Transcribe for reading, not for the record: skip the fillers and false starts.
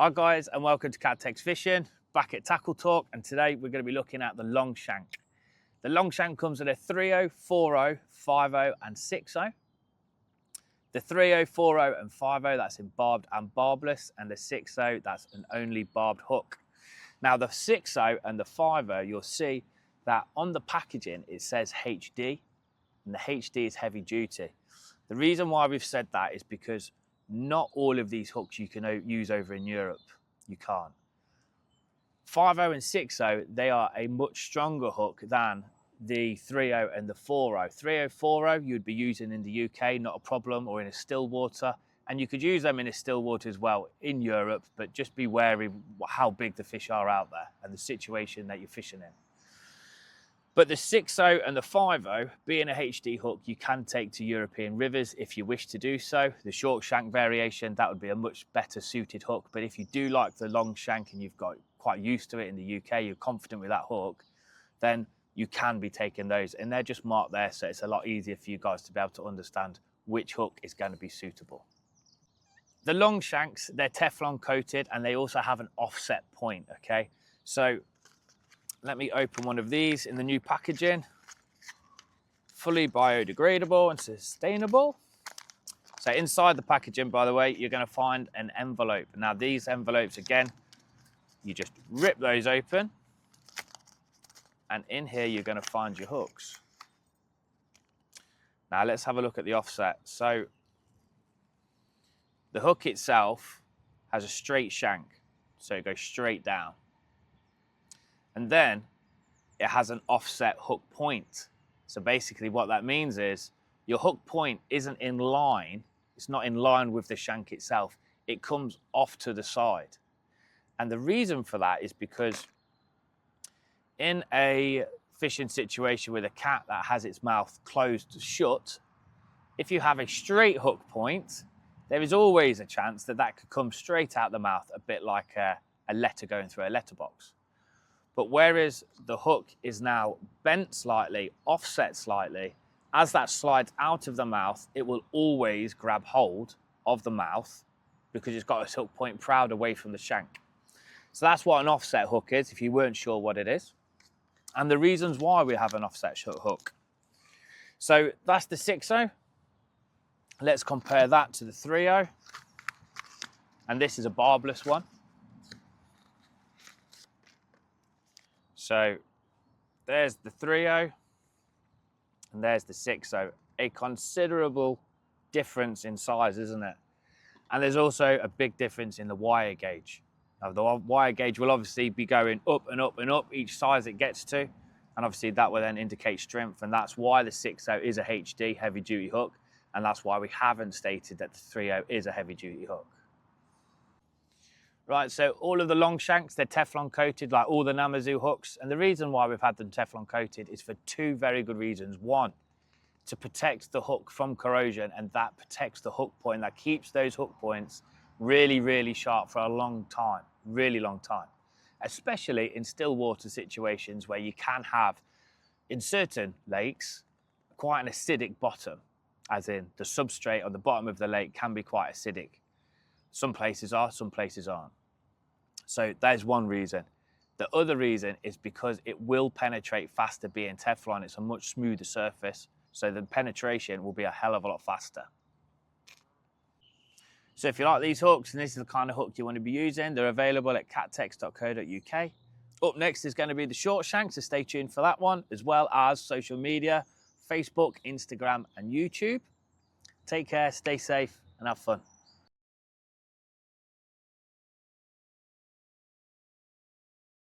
Hi guys, and welcome to CAT-TEX Fishing, back at Tackle Talk, and today we're going to be looking at the long shank. The long shank comes in a 3.0, 4.0, 5.0 and 6.0. The 3.0, 4.0 and 5.0, that's in barbed and barbless, and the 6.0, that's an only barbed hook. Now the 6.0 and the 5.0, you'll see that on the packaging it says HD, and the HD is heavy duty. The reason why we've said that is because not all of these hooks you can use over in Europe. You can't. 5.0 and 6.0, they are a much stronger hook than the 3.0 and the 4.0. 3.0, 4.0 you'd be using in the UK, not a problem, or in a still water. And you could use them in a still water as well in Europe, but just be wary how big the fish are out there and the situation that you're fishing in. But the 6.0 and the 5.0, being a HD hook, you can take to European rivers if you wish to do so. The short shank variation, that would be a much better suited hook. But if you do like the long shank and you've got quite used to it in the UK, you're confident with that hook, then you can be taking those. And they're just marked there, so it's a lot easier for you guys to be able to understand which hook is going to be suitable. The long shanks, they're Teflon coated and they also have an offset point, okay? So let me open one of these in the new packaging. Fully biodegradable and sustainable. So inside the packaging, by the way, you're going to find an envelope. Now these envelopes, again, you just rip those open. And in here, you're going to find your hooks. Now let's have a look at the offset. So the hook itself has a straight shank. So it goes straight down. And then it has an offset hook point. So basically what that means is your hook point isn't in line. It's not in line with the shank itself. It comes off to the side. And the reason for that is because in a fishing situation with a cat that has its mouth closed shut, if you have a straight hook point, there is always a chance that that could come straight out the mouth, a bit like a letter going through a letterbox. But whereas the hook is now bent slightly, offset slightly, as that slides out of the mouth, it will always grab hold of the mouth because it's got its hook point proud away from the shank. So that's what an offset hook is, if you weren't sure what it is. And the reasons why we have an offset hook. So that's the 6.0. Let's compare that to the 3.0. And this is a barbless one. So there's the 3.0 and there's the 6.0. A considerable difference in size, isn't it? And there's also a big difference in the wire gauge. Now the wire gauge will obviously be going up and up and up each size it gets to. And obviously that will then indicate strength. And that's why the 6.0 is a HD heavy duty hook. And that's why we haven't stated that the 3.0 is a heavy duty hook. Right, so all of the long shanks, they're Teflon coated like all the Namazu hooks. And the reason why we've had them Teflon coated is for two very good reasons. One, to protect the hook from corrosion, and that protects the hook point. That keeps those hook points really, really sharp for a long time, really long time. Especially in still water situations where you can have, in certain lakes, quite an acidic bottom, as in the substrate on the bottom of the lake can be quite acidic. Some places are, some places aren't. So there's one reason. The other reason is because it will penetrate faster being Teflon. It's a much smoother surface, so the penetration will be a hell of a lot faster. So if you like these hooks and this is the kind of hook you want to be using, they're available at cattex.co.uk. Up next is going to be the short shank, so stay tuned for that one, as well as social media, Facebook, Instagram and YouTube. Take care, stay safe and have fun.